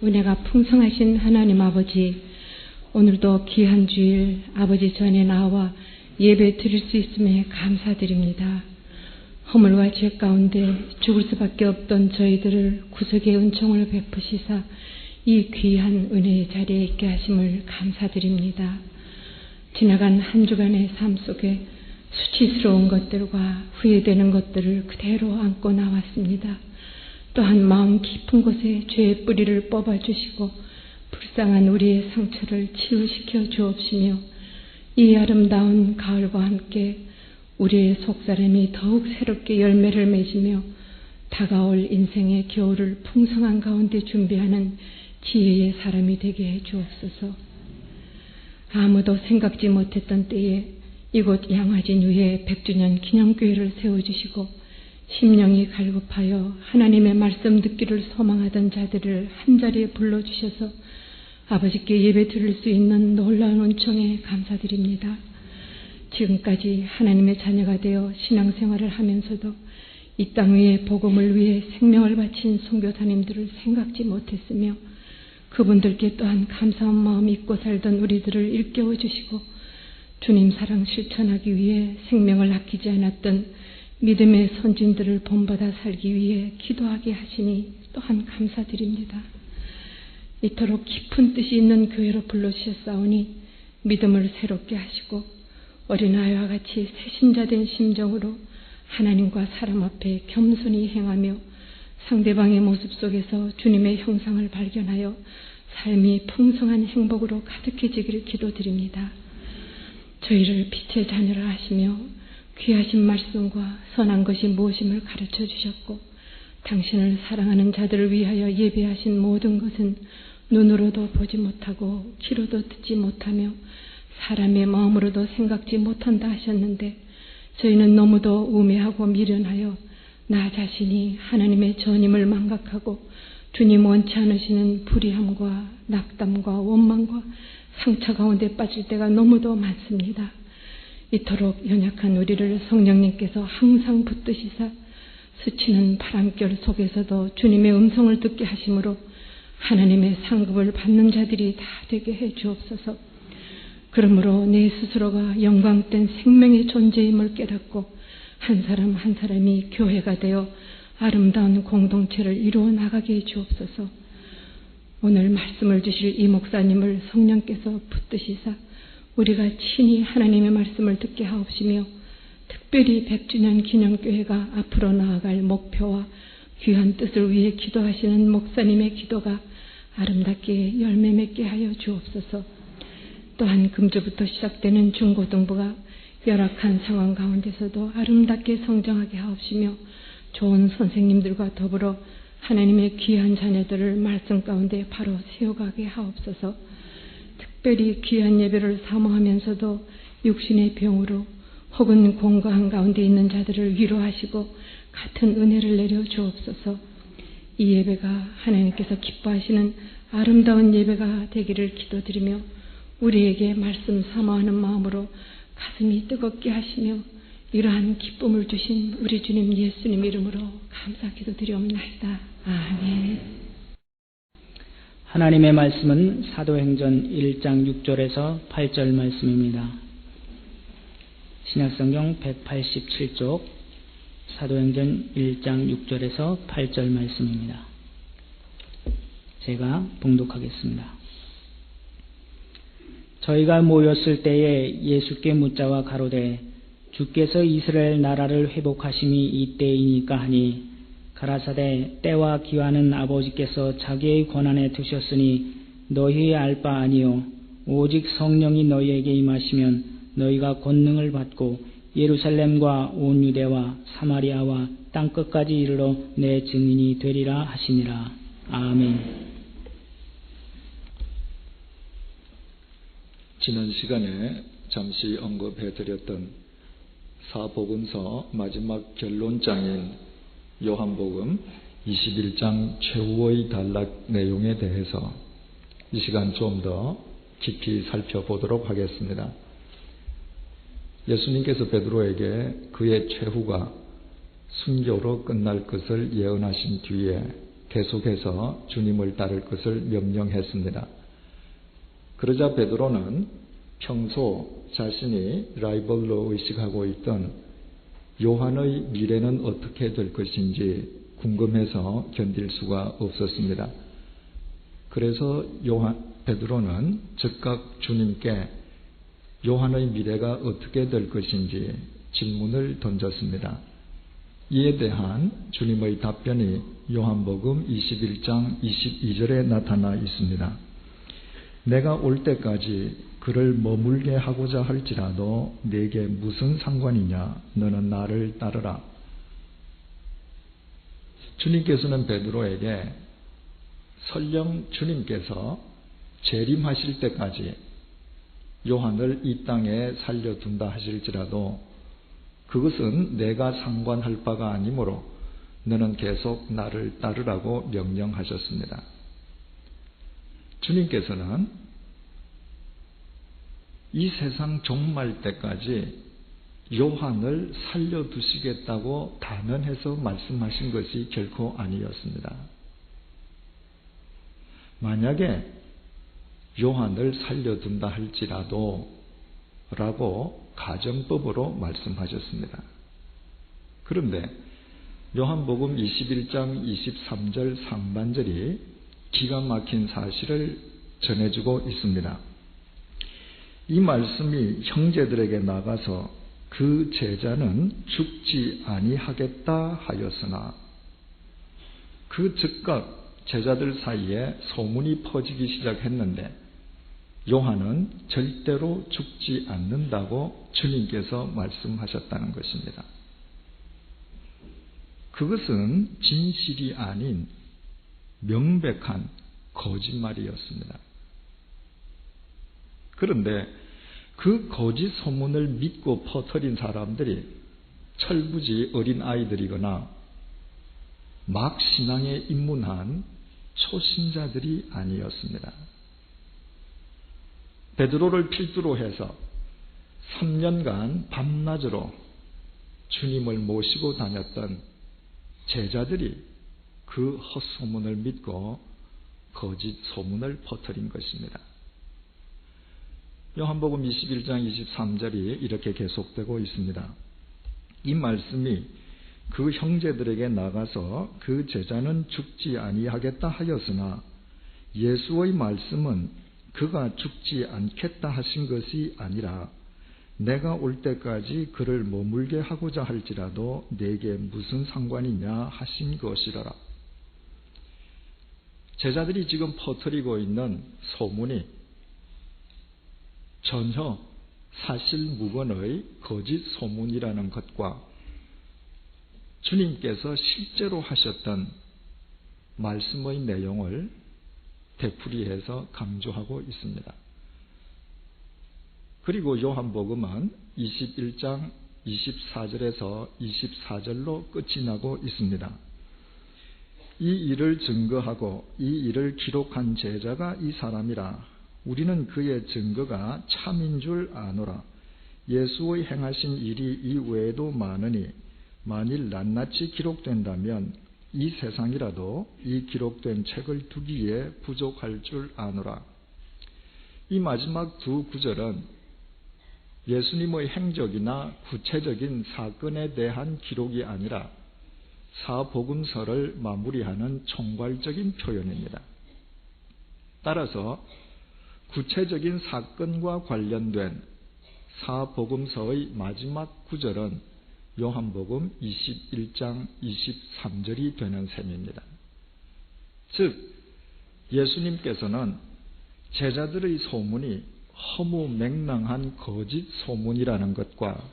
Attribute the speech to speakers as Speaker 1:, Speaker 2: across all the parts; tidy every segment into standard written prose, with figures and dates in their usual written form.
Speaker 1: 은혜가 풍성하신 하나님 아버지, 오늘도 귀한 주일 아버지 전에 나와 예배 드릴 수 있음에 감사드립니다. 허물과 죄 가운데 죽을 수밖에 없던 저희들을 구속의 은총을 베푸시사 이 귀한 은혜의 자리에 있게 하심을 감사드립니다. 지나간 한 주간의 삶 속에 수치스러운 것들과 후회되는 것들을 그대로 안고 나왔습니다. 또한 마음 깊은 곳에 죄의 뿌리를 뽑아주시고 불쌍한 우리의 상처를 치유시켜 주옵시며 이 아름다운 가을과 함께 우리의 속사람이 더욱 새롭게 열매를 맺으며 다가올 인생의 겨울을 풍성한 가운데 준비하는 지혜의 사람이 되게 해 주옵소서. 아무도 생각지 못했던 때에 이곳 양화진 위에 100주년 기념교회를 세워주시고 심령이 갈급하여 하나님의 말씀 듣기를 소망하던 자들을 한자리에 불러주셔서 아버지께 예배 드릴 수 있는 놀라운 은총에 감사드립니다. 지금까지 하나님의 자녀가 되어 신앙생활을 하면서도 이 땅 위에 복음을 위해 생명을 바친 선교사님들을 생각지 못했으며 그분들께 또한 감사한 마음 잊고 살던 우리들을 일깨워 주시고 주님 사랑 실천하기 위해 생명을 아끼지 않았던 믿음의 선진들을 본받아 살기 위해 기도하게 하시니 또한 감사드립니다. 이토록 깊은 뜻이 있는 교회로 불러주셨사오니 믿음을 새롭게 하시고 어린아이와 같이 새신자된 심정으로 하나님과 사람 앞에 겸손히 행하며 상대방의 모습 속에서 주님의 형상을 발견하여 삶이 풍성한 행복으로 가득해지기를 기도드립니다. 저희를 빛의 자녀라 하시며 귀하신 말씀과 선한 것이 무엇임을 가르쳐 주셨고 당신을 사랑하는 자들을 위하여 예배하신 모든 것은 눈으로도 보지 못하고 귀로도 듣지 못하며 사람의 마음으로도 생각지 못한다 하셨는데 저희는 너무도 우매하고 미련하여 나 자신이 하나님의 전임을 망각하고 주님 원치 않으시는 불의함과 낙담과 원망과 상처 가운데 빠질 때가 너무도 많습니다. 이토록 연약한 우리를 성령님께서 항상 붙드시사 스치는 바람결 속에서도 주님의 음성을 듣게 하심으로 하나님의 상급을 받는 자들이 다 되게 해 주옵소서. 그러므로 내 스스로가 영광된 생명의 존재임을 깨닫고 한 사람 한 사람이 교회가 되어 아름다운 공동체를 이루어 나가게 해 주옵소서. 오늘 말씀을 주실 이 목사님을 성령께서 붙드시사 우리가 친히 하나님의 말씀을 듣게 하옵시며 특별히 100주년 기념교회가 앞으로 나아갈 목표와 귀한 뜻을 위해 기도하시는 목사님의 기도가 아름답게 열매 맺게 하여 주옵소서. 또한 금주부터 시작되는 중고등부가 열악한 상황 가운데서도 아름답게 성장하게 하옵시며 좋은 선생님들과 더불어 하나님의 귀한 자녀들을 말씀 가운데 바로 세워가게 하옵소서. 특별히 귀한 예배를 사모하면서도 육신의 병으로 혹은 공고한 가운데 있는 자들을 위로하시고 같은 은혜를 내려 주옵소서. 이 예배가 하나님께서 기뻐하시는 아름다운 예배가 되기를 기도드리며 우리에게 말씀 사모하는 마음으로 가슴이 뜨겁게 하시며 이러한 기쁨을 주신 우리 주님 예수님 이름으로 감사 기도드리옵나이다. 아멘.
Speaker 2: 하나님의 말씀은 사도행전 1장 6절에서 8절 말씀입니다. 신약성경 187쪽 사도행전 1장 6절에서 8절 말씀입니다. 제가 봉독하겠습니다. 저희가 모였을 때에 예수께 묻자와 가로되 주께서 이스라엘 나라를 회복하심이 이때이니까 하니 가라사대 때와 기한은 아버지께서 자기의 권한에 두셨으니 너희의 알 바 아니요 오직 성령이 너희에게 임하시면 너희가 권능을 받고 예루살렘과 온 유대와 사마리아와 땅끝까지 이르러 내 증인이 되리라 하시니라. 아멘.
Speaker 3: 지난 시간에 잠시 언급해드렸던 사복음서 마지막 결론장인 요한복음 21장 최후의 단락 내용에 대해서 이 시간 좀 더 깊이 살펴보도록 하겠습니다. 예수님께서 베드로에게 그의 최후가 순교로 끝날 것을 예언하신 뒤에 계속해서 주님을 따를 것을 명령했습니다. 그러자 베드로는 평소 자신이 라이벌로 의식하고 있던 요한의 미래는 어떻게 될 것인지 궁금해서 견딜 수가 없었습니다. 그래서 베드로는 즉각 주님께 요한의 미래가 어떻게 될 것인지 질문을 던졌습니다. 이에 대한 주님의 답변이 요한복음 21장 22절에 나타나 있습니다. 내가 올 때까지 그를 머물게 하고자 할지라도 네게 무슨 상관이냐? 너는 나를 따르라. 주님께서는 베드로에게 설령 주님께서 재림하실 때까지 요한을 이 땅에 살려둔다 하실지라도 그것은 내가 상관할 바가 아니므로 너는 계속 나를 따르라고 명령하셨습니다. 주님께서는 이 세상 종말 때까지 요한을 살려두시겠다고 단언해서 말씀하신 것이 결코 아니었습니다. 만약에 요한을 살려둔다 할지라도 라고 가정법으로 말씀하셨습니다. 그런데 요한복음 21장 23절 상반절이 기가 막힌 사실을 전해주고 있습니다. 이 말씀이 형제들에게 나가서 그 제자는 죽지 아니하겠다 하였으나 그 즉각 제자들 사이에 소문이 퍼지기 시작했는데 요한은 절대로 죽지 않는다고 주님께서 말씀하셨다는 것입니다. 그것은 진실이 아닌 명백한 거짓말이었습니다. 그런데 그 거짓 소문을 믿고 퍼뜨린 사람들이 철부지 어린 아이들이거나 막 신앙에 입문한 초신자들이 아니었습니다. 베드로를 필두로 해서 3년간 밤낮으로 주님을 모시고 다녔던 제자들이 그 헛소문을 믿고 거짓 소문을 퍼뜨린 것입니다. 요한복음 21장 23절이 이렇게 계속되고 있습니다. 이 말씀이 그 형제들에게 나가서 그 제자는 죽지 아니하겠다 하였으나 예수의 말씀은 그가 죽지 않겠다 하신 것이 아니라 내가 올 때까지 그를 머물게 하고자 할지라도 내게 무슨 상관이냐 하신 것이라라. 제자들이 지금 퍼뜨리고 있는 소문이 전혀 사실무근의 거짓 소문이라는 것과 주님께서 실제로 하셨던 말씀의 내용을 되풀이해서 강조하고 있습니다. 그리고 요한복음은 21장 24절에서 24절로 끝이 나고 있습니다. 이 일을 증거하고 이 일을 기록한 제자가 이 사람이라. 우리는 그의 증거가 참인 줄 아노라. 예수의 행하신 일이 이 외에도 많으니 만일 낱낱이 기록된다면 이 세상이라도 이 기록된 책을 두기에 부족할 줄 아노라. 이 마지막 두 구절은 예수님의 행적이나 구체적인 사건에 대한 기록이 아니라 사복음서를 마무리하는 총괄적인 표현입니다. 따라서 구체적인 사건과 관련된 사복음서의 마지막 구절은 요한복음 21장 23절이 되는 셈입니다. 즉 예수님께서는 제자들의 소문이 허무맹랑한 거짓 소문이라는 것과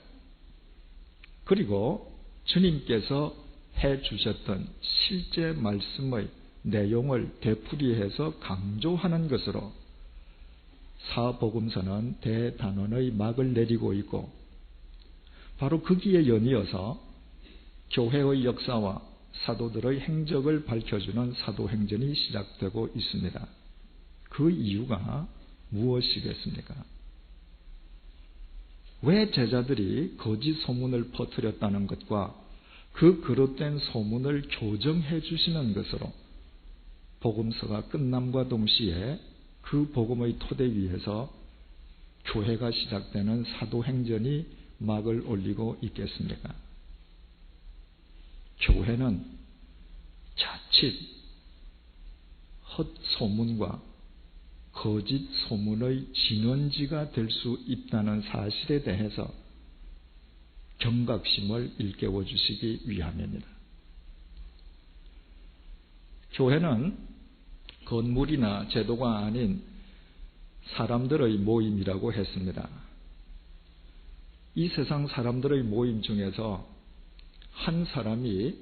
Speaker 3: 그리고 주님께서 해주셨던 실제 말씀의 내용을 되풀이해서 강조하는 것으로 사복음서는 대단원의 막을 내리고 있고 바로 거기에 연이어서 교회의 역사와 사도들의 행적을 밝혀주는 사도행전이 시작되고 있습니다. 그 이유가 무엇이겠습니까? 왜 제자들이 거짓 소문을 퍼뜨렸다는 것과 그 그릇된 소문을 교정해 주시는 것으로 복음서가 끝남과 동시에 그 복음의 토대 위에서 교회가 시작되는 사도행전이 막을 올리고 있겠습니까? 교회는 자칫 헛소문과 거짓 소문의 진원지가 될 수 있다는 사실에 대해서 경각심을 일깨워 주시기 위함입니다. 교회는 건물이나 제도가 아닌 사람들의 모임이라고 했습니다. 이 세상 사람들의 모임 중에서 한 사람이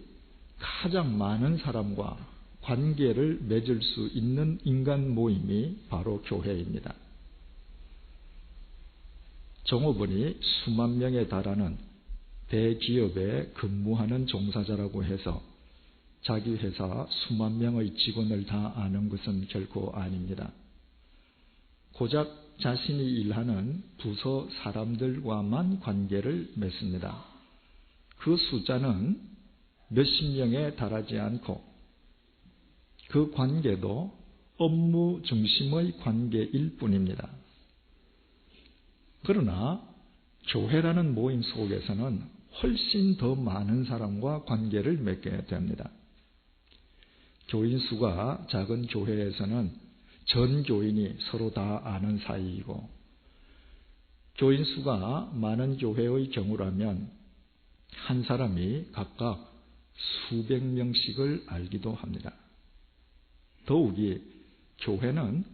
Speaker 3: 가장 많은 사람과 관계를 맺을 수 있는 인간 모임이 바로 교회입니다. 종업원이 수만 명에 달하는 대기업에 근무하는 종사자라고 해서 자기 회사 수만 명의 직원을 다 아는 것은 결코 아닙니다. 고작 자신이 일하는 부서 사람들과만 관계를 맺습니다. 그 숫자는 몇십 명에 달하지 않고 그 관계도 업무 중심의 관계일 뿐입니다. 그러나 교회라는 모임 속에서는 훨씬 더 많은 사람과 관계를 맺게 됩니다. 교인 수가 작은 교회에서는 전 교인이 서로 다 아는 사이이고, 교인 수가 많은 교회의 경우라면 한 사람이 각각 수백 명씩을 알기도 합니다. 더욱이 교회는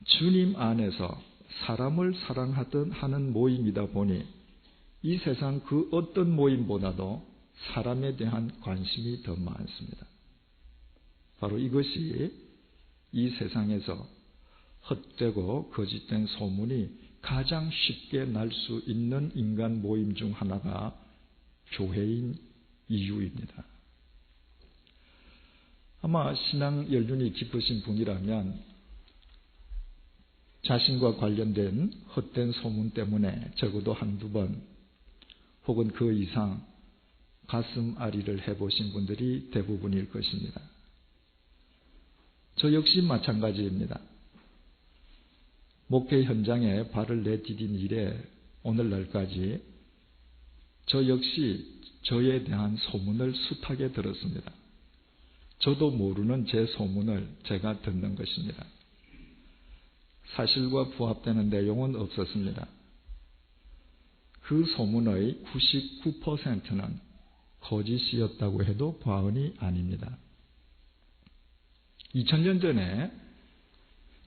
Speaker 3: 주님 안에서 사람을 사랑하듯 하는 모임이다 보니 이 세상 그 어떤 모임보다도 사람에 대한 관심이 더 많습니다. 바로 이것이 이 세상에서 헛되고 거짓된 소문이 가장 쉽게 날 수 있는 인간 모임 중 하나가 교회인 이유입니다. 아마 신앙 연륜이 깊으신 분이라면 자신과 관련된 헛된 소문 때문에 적어도 한두 번 혹은 그 이상 가슴 아리를 해보신 분들이 대부분일 것입니다. 저 역시 마찬가지입니다. 목회 현장에 발을 내디딘 이래 오늘날까지 저 역시 저에 대한 소문을 숱하게 들었습니다. 저도 모르는 제 소문을 제가 듣는 것입니다. 사실과 부합되는 내용은 없었습니다. 그 소문의 99%는 거짓이었다고 해도 과언이 아닙니다. 2000년 전에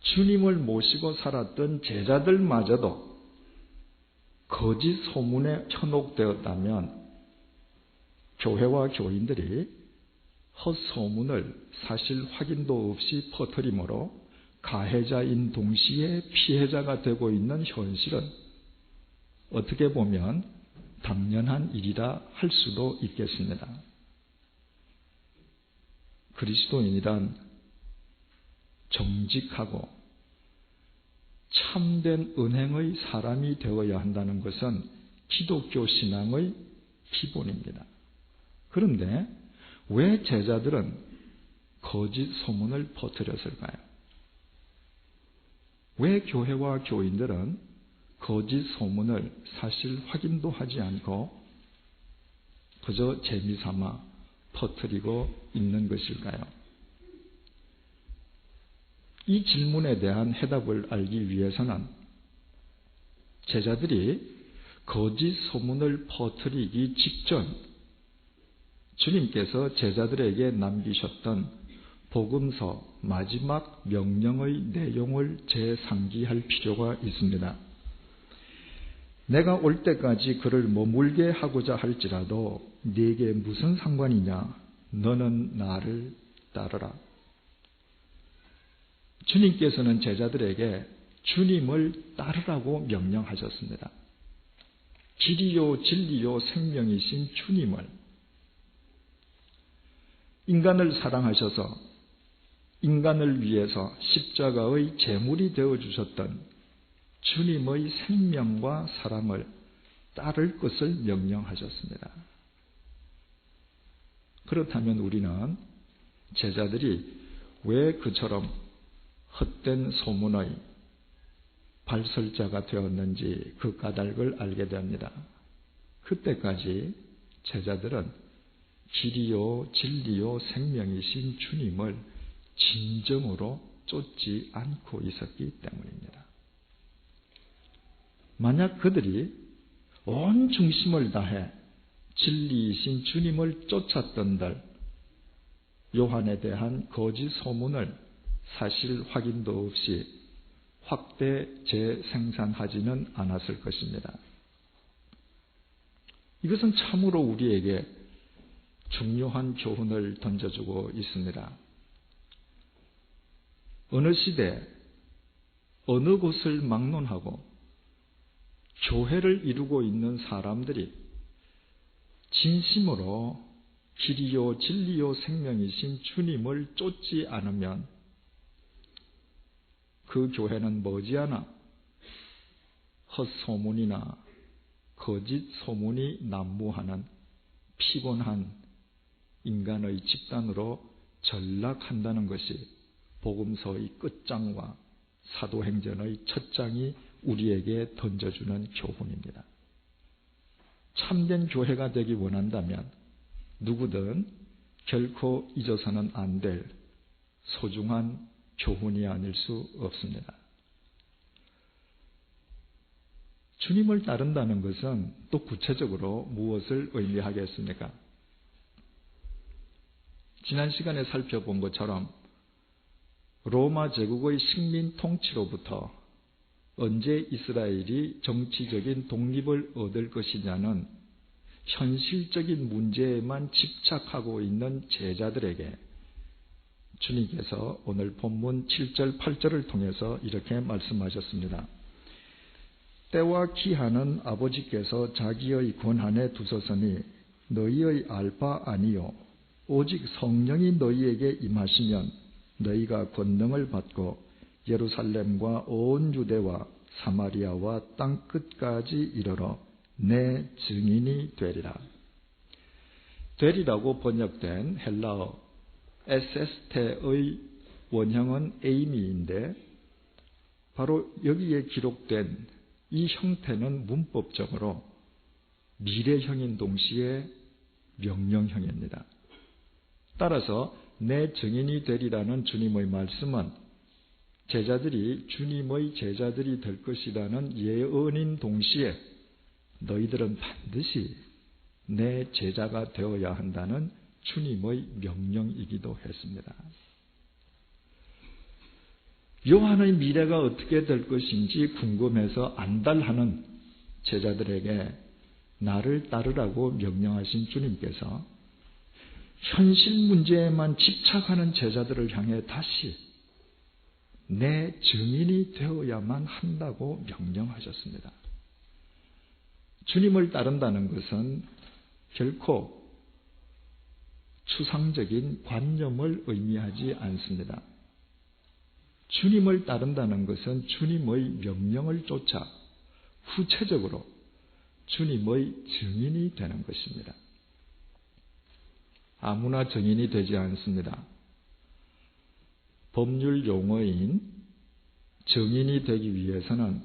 Speaker 3: 주님을 모시고 살았던 제자들마저도 거짓 소문에 현혹되었다면 교회와 교인들이 헛소문을 사실 확인도 없이 퍼뜨림으로 가해자인 동시에 피해자가 되고 있는 현실은 어떻게 보면 당연한 일이라 할 수도 있겠습니다. 그리스도인이란 정직하고 참된 은행의 사람이 되어야 한다는 것은 기독교 신앙의 기본입니다. 그런데 왜 제자들은 거짓 소문을 퍼뜨렸을까요? 왜 교회와 교인들은 거짓 소문을 사실 확인도 하지 않고 그저 재미삼아 퍼뜨리고 있는 것일까요? 이 질문에 대한 해답을 알기 위해서는 제자들이 거짓 소문을 퍼뜨리기 직전 주님께서 제자들에게 남기셨던 복음서 마지막 명령의 내용을 재상기할 필요가 있습니다. 내가 올 때까지 그를 머물게 하고자 할지라도 네게 무슨 상관이냐? 너는 나를 따르라. 주님께서는 제자들에게 주님을 따르라고 명령하셨습니다. 길이요 진리요 생명이신 주님을, 인간을 사랑하셔서 인간을 위해서 십자가의 제물이 되어주셨던 주님의 생명과 사랑을 따를 것을 명령하셨습니다. 그렇다면 우리는 제자들이 왜 그처럼 헛된 소문의 발설자가 되었는지 그 까닭을 알게 됩니다. 그때까지 제자들은 길이요 진리요 생명이신 주님을 진정으로 쫓지 않고 있었기 때문입니다. 만약 그들이 온 중심을 다해 진리이신 주님을 쫓았던들 요한에 대한 거짓 소문을 사실 확인도 없이 확대 재생산하지는 않았을 것입니다. 이것은 참으로 우리에게 중요한 교훈을 던져주고 있습니다. 어느 시대, 어느 곳을 막론하고 교회를 이루고 있는 사람들이 진심으로 길이요 진리요 생명이신 주님을 쫓지 않으면 그 교회는 머지않아 헛소문이나 거짓 소문이 난무하는 피곤한 인간의 집단으로 전락한다는 것이 복음서의 끝장과 사도행전의 첫 장이 우리에게 던져주는 교훈입니다. 참된 교회가 되기 원한다면 누구든 결코 잊어서는 안 될 소중한 교훈이 아닐 수 없습니다. 주님을 따른다는 것은 또 구체적으로 무엇을 의미하겠습니까? 지난 시간에 살펴본 것처럼 로마 제국의 식민 통치로부터 언제 이스라엘이 정치적인 독립을 얻을 것이냐는 현실적인 문제에만 집착하고 있는 제자들에게 주님께서 오늘 본문 7절, 8절을 통해서 이렇게 말씀하셨습니다. 때와 기한은 아버지께서 자기의 권한에 두셨으니 너희의 알 바 아니요 오직 성령이 너희에게 임하시면 너희가 권능을 받고 예루살렘과 온 유대와 사마리아와 땅 끝까지 이르러 내 증인이 되리라. 되리라고 번역된 헬라어 에세스테의 원형은 에이미인데 바로 여기에 기록된 이 형태는 문법적으로 미래형인 동시에 명령형입니다. 따라서 내 증인이 되리라는 주님의 말씀은 제자들이 주님의 제자들이 될 것이라는 예언인 동시에 너희들은 반드시 내 제자가 되어야 한다는 주님의 명령이기도 했습니다. 요한의 미래가 어떻게 될 것인지 궁금해서 안달하는 제자들에게 나를 따르라고 명령하신 주님께서 현실 문제에만 집착하는 제자들을 향해 다시 내 증인이 되어야만 한다고 명령하셨습니다. 주님을 따른다는 것은 결코 추상적인 관념을 의미하지 않습니다. 주님을 따른다는 것은 주님의 명령을 쫓아 구체적으로 주님의 증인이 되는 것입니다. 아무나 증인이 되지 않습니다. 법률 용어인 증인이 되기 위해서는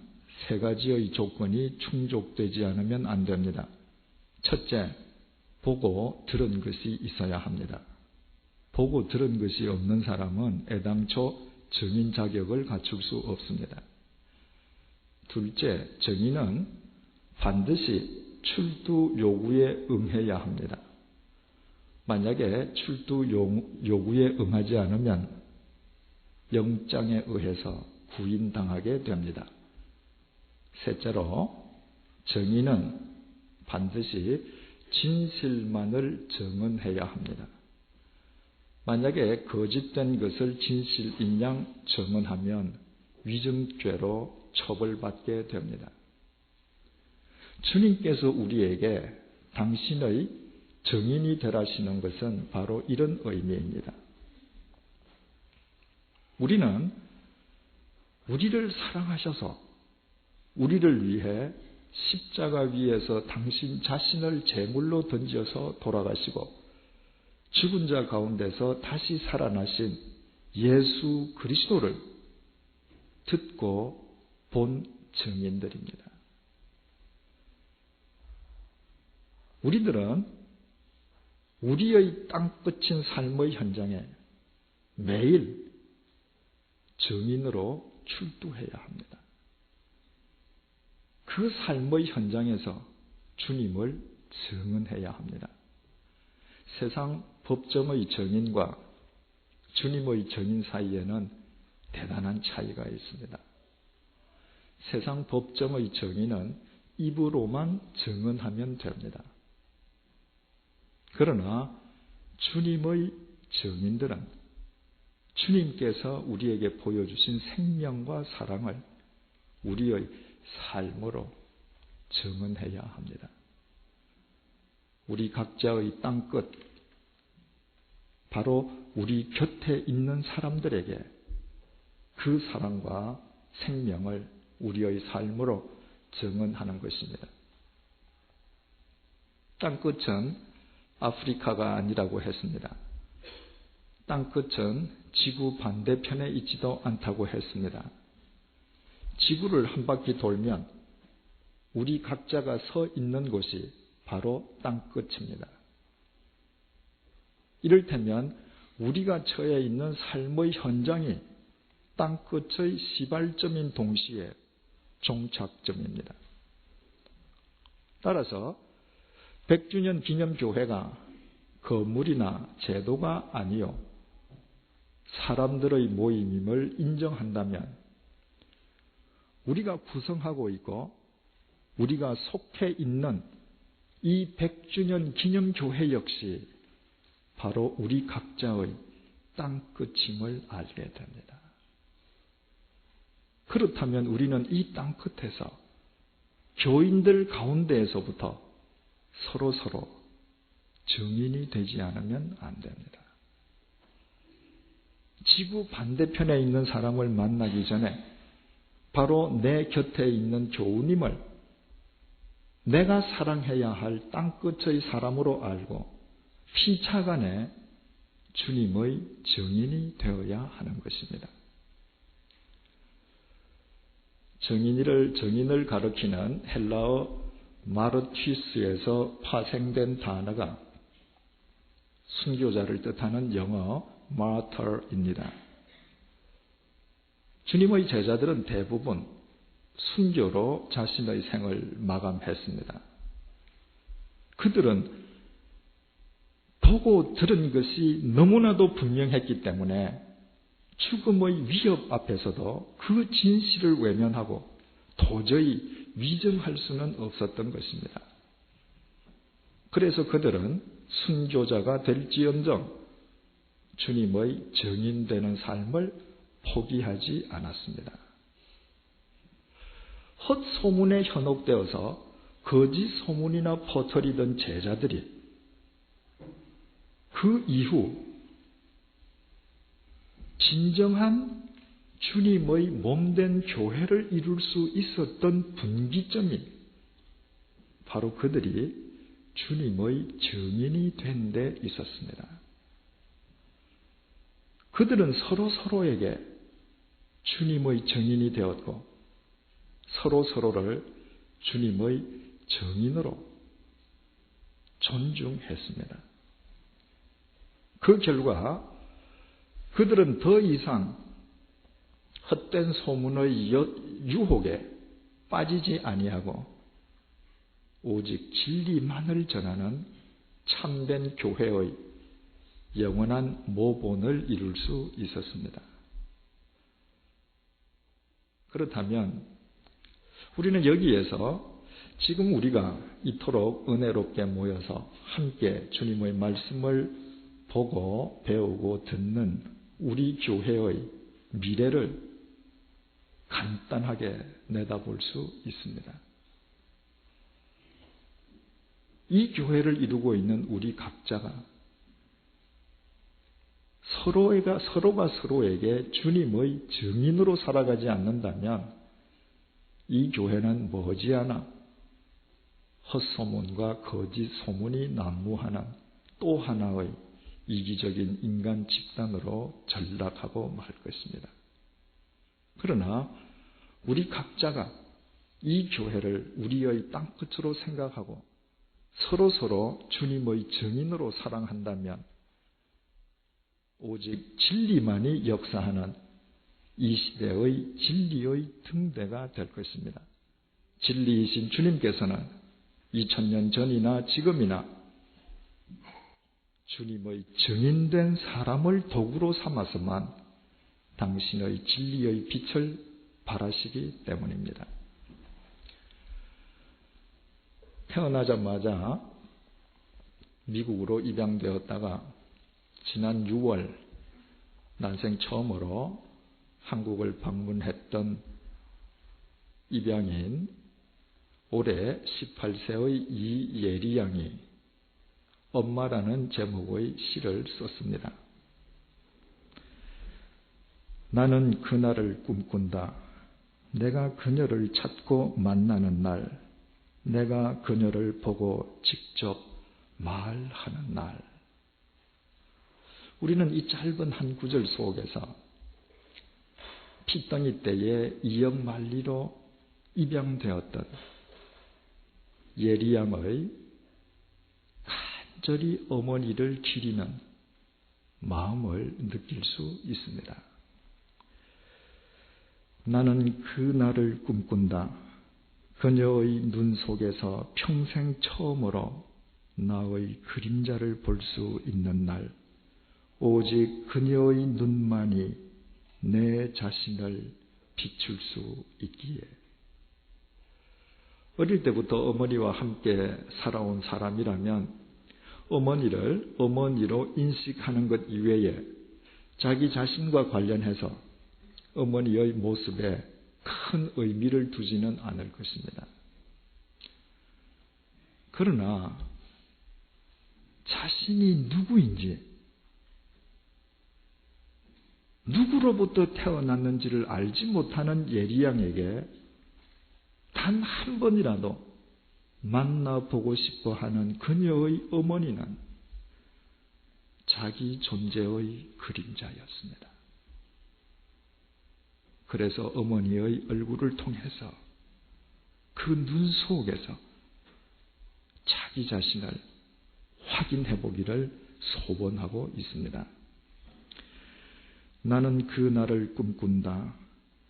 Speaker 3: 세 가지의 조건이 충족되지 않으면 안 됩니다. 첫째, 보고 들은 것이 있어야 합니다. 보고 들은 것이 없는 사람은 애당초 증인 자격을 갖출 수 없습니다. 둘째, 증인은 반드시 출두 요구에 응해야 합니다. 만약에 출두 요구에 응하지 않으면 영장에 의해서 구인당하게 됩니다. 셋째로, 증인은 반드시 진실만을 증언해야 합니다. 만약에 거짓된 것을 진실인 양 증언하면 위증죄로 처벌받게 됩니다. 주님께서 우리에게 당신의 증인이 되라시는 것은 바로 이런 의미입니다. 우리는 우리를 사랑하셔서 우리를 위해 십자가 위에서 당신 자신을 제물로 던져서 돌아가시고 죽은 자 가운데서 다시 살아나신 예수 그리스도를 듣고 본 증인들입니다. 우리들은 우리의 땅끝인 삶의 현장에 매일 증인으로 출두해야 합니다. 그 삶의 현장에서 주님을 증언해야 합니다. 세상 법정의 증인과 주님의 증인 사이에는 대단한 차이가 있습니다. 세상 법정의 증인은 입으로만 증언하면 됩니다. 그러나 주님의 증인들은 주님께서 우리에게 보여주신 생명과 사랑을 우리의 삶으로 증언해야 합니다. 우리 각자의 땅끝, 바로 우리 곁에 있는 사람들에게 그 사랑과 생명을 우리의 삶으로 증언하는 것입니다. 땅끝은 아프리카가 아니라고 했습니다. 땅끝은 지구 반대편에 있지도 않다고 했습니다. 지구를 한 바퀴 돌면 우리 각자가 서 있는 곳이 바로 땅끝입니다. 이를테면 우리가 처해 있는 삶의 현장이 땅끝의 시발점인 동시에 종착점입니다. 따라서 100주년 기념교회가 건물이나 제도가 아니요 사람들의 모임임을 인정한다면 우리가 구성하고 있고 우리가 속해 있는 이 100주년 기념교회 역시 바로 우리 각자의 땅끝임을 알게 됩니다. 그렇다면 우리는 이 땅끝에서 교인들 가운데에서부터 서로 증인이 되지 않으면 안 됩니다. 지구 반대편에 있는 사람을 만나기 전에 바로 내 곁에 있는 교우님을 내가 사랑해야 할 땅끝의 사람으로 알고 피차간에 주님의 증인이 되어야 하는 것입니다. 증인을 가리키는 헬라어 마르티스에서 파생된 단어가 순교자를 뜻하는 영어 martyr입니다. 주님의 제자들은 대부분 순교로 자신의 생을 마감했습니다. 그들은 보고 들은 것이 너무나도 분명했기 때문에 죽음의 위협 앞에서도 그 진실을 외면하고 도저히 위정할 수는 없었던 것입니다. 그래서 그들은 순교자가 될지언정 주님의 증인되는 삶을 포기하지 않았습니다. 헛소문에 현혹되어서 거짓 소문이나 퍼뜨리던 제자들이 그 이후 진정한 주님의 몸된 교회를 이룰 수 있었던 분기점이 바로 그들이 주님의 증인이 된 데 있었습니다. 그들은 서로에게 주님의 증인이 되었고 서로를 주님의 증인으로 존중했습니다. 그 결과 그들은 더 이상 헛된 소문의 유혹에 빠지지 아니하고 오직 진리만을 전하는 참된 교회의 영원한 모본을 이룰 수 있었습니다. 그렇다면 우리는 여기에서 지금 우리가 이토록 은혜롭게 모여서 함께 주님의 말씀을 보고 배우고 듣는 우리 교회의 미래를 간단하게 내다볼 수 있습니다. 이 교회를 이루고 있는 우리 각자가 서로가 서로에게 주님의 증인으로 살아가지 않는다면 이 교회는 머지않아 헛소문과 거짓 소문이 난무하는 또 하나의 이기적인 인간 집단으로 전락하고 말 것입니다. 그러나 우리 각자가 이 교회를 우리의 땅끝으로 생각하고 서로 주님의 증인으로 사랑한다면 오직 진리만이 역사하는 이 시대의 진리의 등대가 될 것입니다. 진리이신 주님께서는 2000년 전이나 지금이나 주님의 증인된 사람을 도구로 삼아서만 당신의 진리의 빛을 발하시기 때문입니다. 태어나자마자 미국으로 입양되었다가 지난 6월 난생 처음으로 한국을 방문했던 입양인 올해 18세의 이예리 양이 엄마라는 제목의 시를 썼습니다. 나는 그날을 꿈꾼다. 내가 그녀를 찾고 만나는 날, 내가 그녀를 보고 직접 말하는 날. 우리는 이 짧은 한 구절 속에서 핏덩이 때에 이역만리로 입양되었던 예리 양의 간절히 어머니를 기리는 마음을 느낄 수 있습니다. 나는 그날을 꿈꾼다. 그녀의 눈 속에서 평생 처음으로 나의 그림자를 볼 수 있는 날, 오직 그녀의 눈만이 내 자신을 비출 수 있기에. 어릴 때부터 어머니와 함께 살아온 사람이라면 어머니를 어머니로 인식하는 것 이외에 자기 자신과 관련해서 어머니의 모습에 큰 의미를 두지는 않을 것입니다. 그러나 자신이 누구인지, 누구로부터 태어났는지를 알지 못하는 예리 양에게 단 한 번이라도 만나보고 싶어 하는 그녀의 어머니는 자기 존재의 그림자였습니다. 그래서 어머니의 얼굴을 통해서 그 눈 속에서 자기 자신을 확인해 보기를 소원하고 있습니다. 나는 그 날을 꿈꾼다.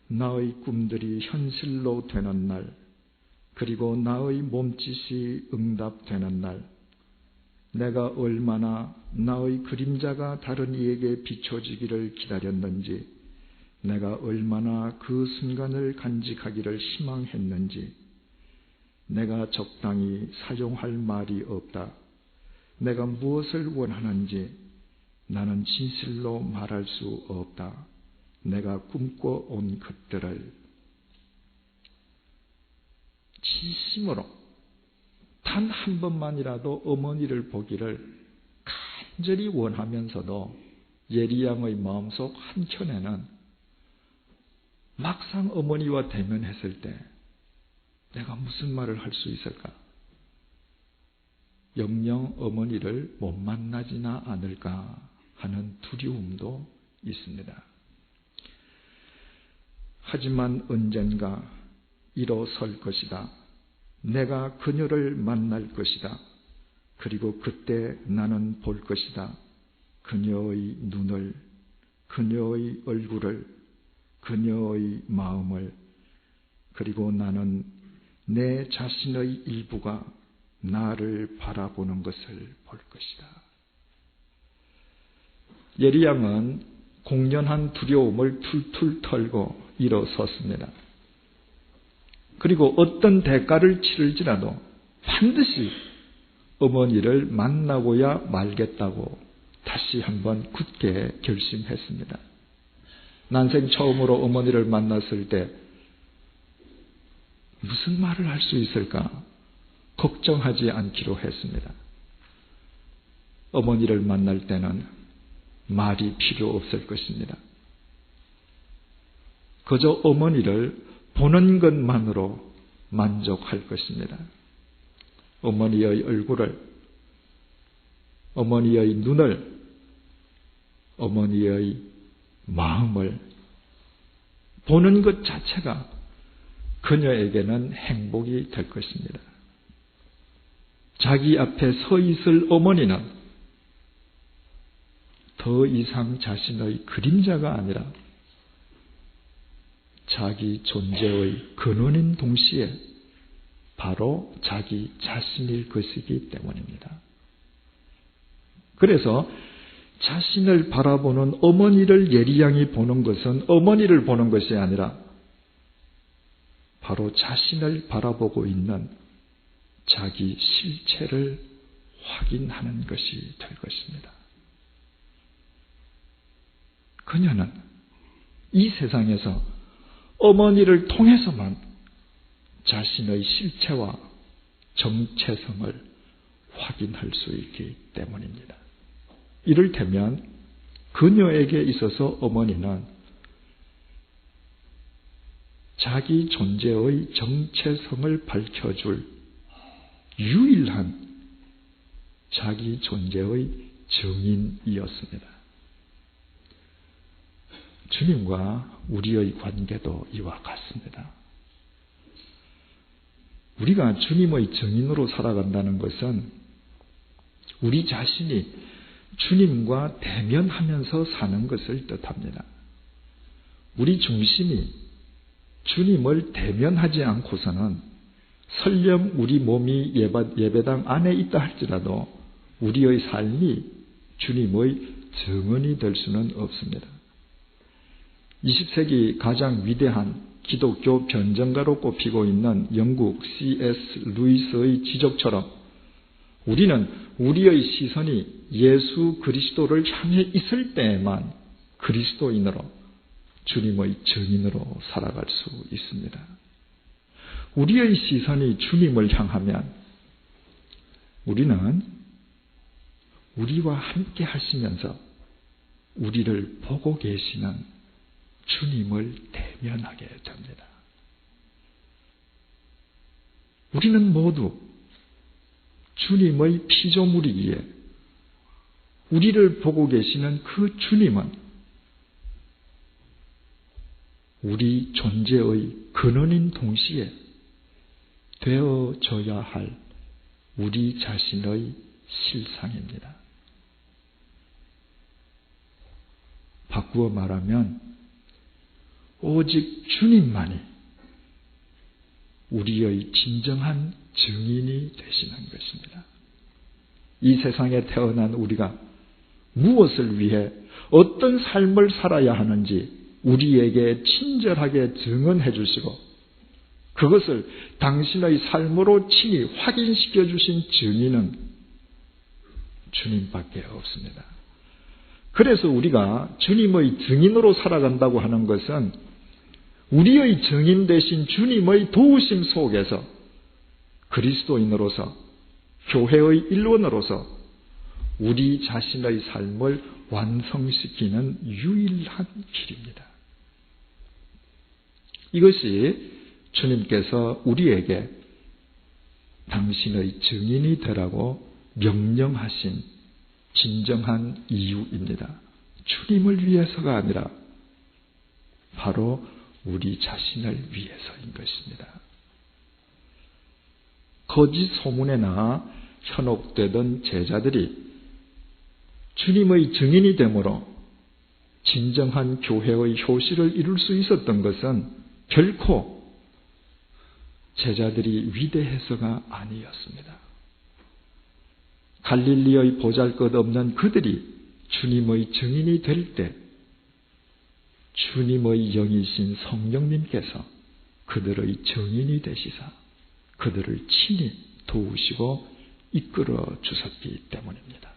Speaker 3: 나의 꿈들이 현실로 되는 날, 그리고 나의 몸짓이 응답되는 날, 내가 얼마나 나의 그림자가 다른 이에게 비춰지기를 기다렸는지, 내가 얼마나 그 순간을 간직하기를 희망했는지, 내가 적당히 사용할 말이 없다. 내가 무엇을 원하는지 나는 진실로 말할 수 없다. 내가 꿈꿔온 것들을 진심으로 단 한 번만이라도 어머니를 보기를 간절히 원하면서도 예리 양의 마음속 한켠에는 막상 어머니와 대면했을 때 내가 무슨 말을 할 수 있을까? 영영 어머니를 못 만나지나 않을까 하는 두려움도 있습니다. 하지만 언젠가 일어설 것이다. 내가 그녀를 만날 것이다. 그리고 그때 나는 볼 것이다. 그녀의 눈을, 그녀의 얼굴을, 그녀의 마음을, 그리고 나는 내 자신의 일부가 나를 바라보는 것을 볼 것이다. 예리 양은 공연한 두려움을 툴툴 털고 일어섰습니다. 그리고 어떤 대가를 치를지라도 반드시 어머니를 만나고야 말겠다고 다시 한번 굳게 결심했습니다. 난생 처음으로 어머니를 만났을 때 무슨 말을 할 수 있을까 걱정하지 않기로 했습니다. 어머니를 만날 때는 말이 필요 없을 것입니다. 그저 어머니를 보는 것만으로 만족할 것입니다. 어머니의 얼굴을, 어머니의 눈을, 어머니의 마음을 보는 것 자체가 그녀에게는 행복이 될 것입니다. 자기 앞에 서 있을 어머니는 더 이상 자신의 그림자가 아니라 자기 존재의 근원인 동시에 바로 자기 자신일 것이기 때문입니다. 그래서 자신을 바라보는 어머니를 예리양이 보는 것은 어머니를 보는 것이 아니라 바로 자신을 바라보고 있는 자기 실체를 확인하는 것이 될 것입니다. 그녀는 이 세상에서 어머니를 통해서만 자신의 실체와 정체성을 확인할 수 있기 때문입니다. 이를테면 그녀에게 있어서 어머니는 자기 존재의 정체성을 밝혀줄 유일한 자기 존재의 증인이었습니다. 주님과 우리의 관계도 이와 같습니다. 우리가 주님의 증인으로 살아간다는 것은 우리 자신이 주님과 대면하면서 사는 것을 뜻합니다. 우리 중심이 주님을 대면하지 않고서는 설령 우리 몸이 예배당 안에 있다 할지라도 우리의 삶이 주님의 증언이 될 수는 없습니다. 20세기 가장 위대한 기독교 변증가로 꼽히고 있는 영국 C.S. 루이스의 지적처럼 우리는 우리의 시선이 예수 그리스도를 향해 있을 때에만 그리스도인으로 주님의 증인으로 살아갈 수 있습니다. 우리의 시선이 주님을 향하면 우리는 우리와 함께 하시면서 우리를 보고 계시는 주님을 대면하게 됩니다. 우리는 모두 주님의 피조물이기에 우리를 보고 계시는 그 주님은 우리 존재의 근원인 동시에 되어져야 할 우리 자신의 실상입니다. 바꾸어 말하면 오직 주님만이 우리의 진정한 증인이 되시는 것입니다. 이 세상에 태어난 우리가 무엇을 위해 어떤 삶을 살아야 하는지 우리에게 친절하게 증언해 주시고 그것을 당신의 삶으로 친히 확인시켜 주신 증인은 주님밖에 없습니다. 그래서 우리가 주님의 증인으로 살아간다고 하는 것은 우리의 증인 되신 주님의 도우심 속에서 그리스도인으로서 교회의 일원으로서 우리 자신의 삶을 완성시키는 유일한 길입니다. 이것이 주님께서 우리에게 당신의 증인이 되라고 명령하신 진정한 이유입니다. 주님을 위해서가 아니라 바로 우리 자신을 위해서인 것입니다. 거짓 소문에 나아 현혹되던 제자들이 주님의 증인이 되므로 진정한 교회의 효시를 이룰 수 있었던 것은 결코 제자들이 위대해서가 아니었습니다. 갈릴리의 보잘것없는 그들이 주님의 증인이 될 때 주님의 영이신 성령님께서 그들의 증인이 되시사 그들을 친히 도우시고 이끌어 주셨기 때문입니다.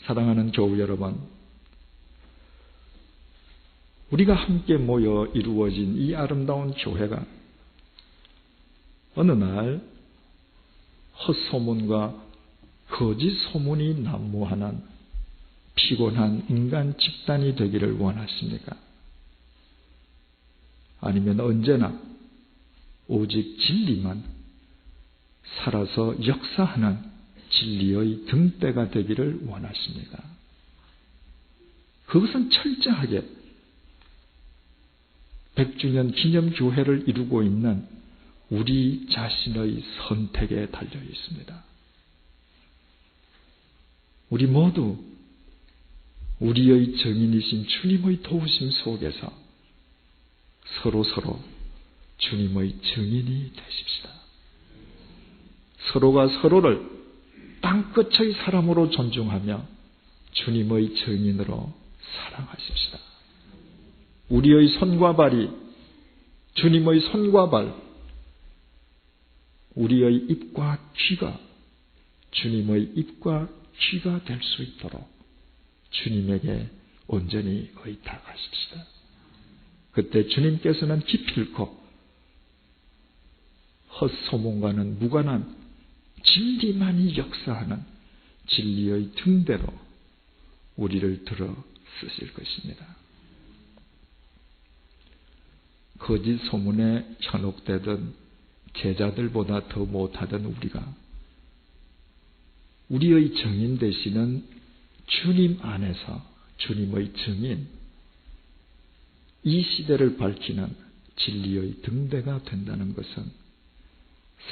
Speaker 3: 사랑하는 교우 여러분, 우리가 함께 모여 이루어진 이 아름다운 교회가 어느 날 헛소문과 거짓 소문이 난무하는 피곤한 인간 집단이 되기를 원하십니까? 아니면 언제나 오직 진리만 살아서 역사하는 진리의 등대가 되기를 원하십니까? 그것은 철저하게 100주년 기념교회를 이루고 있는 우리 자신의 선택에 달려 있습니다. 우리 모두 우리의 정인이신 주님의 도우심 속에서 서로 주님의 증인이 되십시다. 서로가 서로를 땅끝의 사람으로 존중하며 주님의 증인으로 사랑하십시다. 우리의 손과 발이 주님의 손과 발, 우리의 입과 귀가 주님의 입과 귀가 될 수 있도록 주님에게 온전히 의탁하십시다. 그때 주님께서는 기필코 헛소문과는 무관한 진리만이 역사하는 진리의 등대로 우리를 들어 쓰실 것입니다. 거짓 소문에 현혹되던 제자들보다 더 못하던 우리가 우리의 증인 되시는 주님 안에서 주님의 증인, 이 시대를 밝히는 진리의 등대가 된다는 것은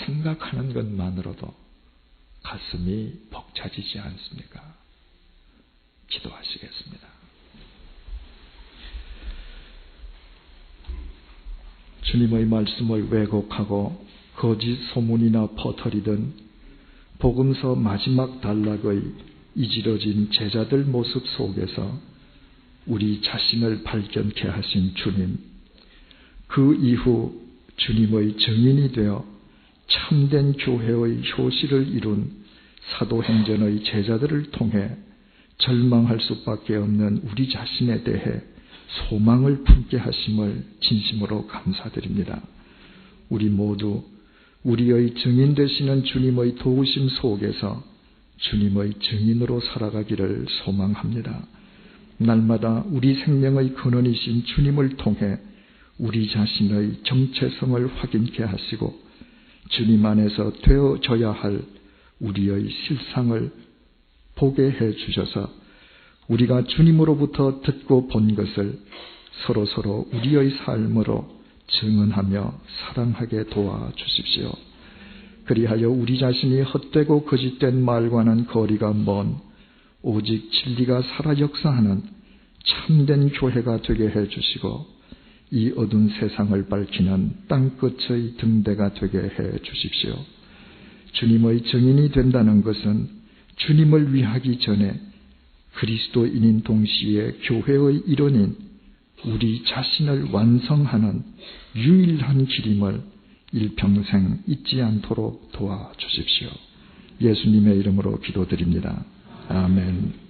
Speaker 3: 생각하는 것만으로도 가슴이 벅차지지 않습니까? 기도하시겠습니다. 주님의 말씀을 왜곡하고 거짓 소문이나 퍼뜨리던 복음서 마지막 단락의 이지러진 제자들 모습 속에서 우리 자신을 발견케 하신 주님, 그 이후 주님의 증인이 되어 참된 교회의 효시를 이룬 사도행전의 제자들을 통해 절망할 수밖에 없는 우리 자신에 대해 소망을 품게 하심을 진심으로 감사드립니다. 우리 모두 우리의 증인 되시는 주님의 도우심 속에서 주님의 증인으로 살아가기를 소망합니다. 날마다 우리 생명의 근원이신 주님을 통해 우리 자신의 정체성을 확인케 하시고 주님 안에서 되어져야 할 우리의 실상을 보게 해 주셔서 우리가 주님으로부터 듣고 본 것을 서로 우리의 삶으로 증언하며 사랑하게 도와주십시오. 그리하여 우리 자신이 헛되고 거짓된 말과는 거리가 먼 오직 진리가 살아 역사하는 참된 교회가 되게 해주시고 이 어두운 세상을 밝히는 땅끝의 등대가 되게 해주십시오. 주님의 증인이 된다는 것은 주님을 위하기 전에 그리스도인인 동시에 교회의 일원인 우리 자신을 완성하는 유일한 길임을 일평생 잊지 않도록 도와주십시오. 예수님의 이름으로 기도드립니다. 아멘.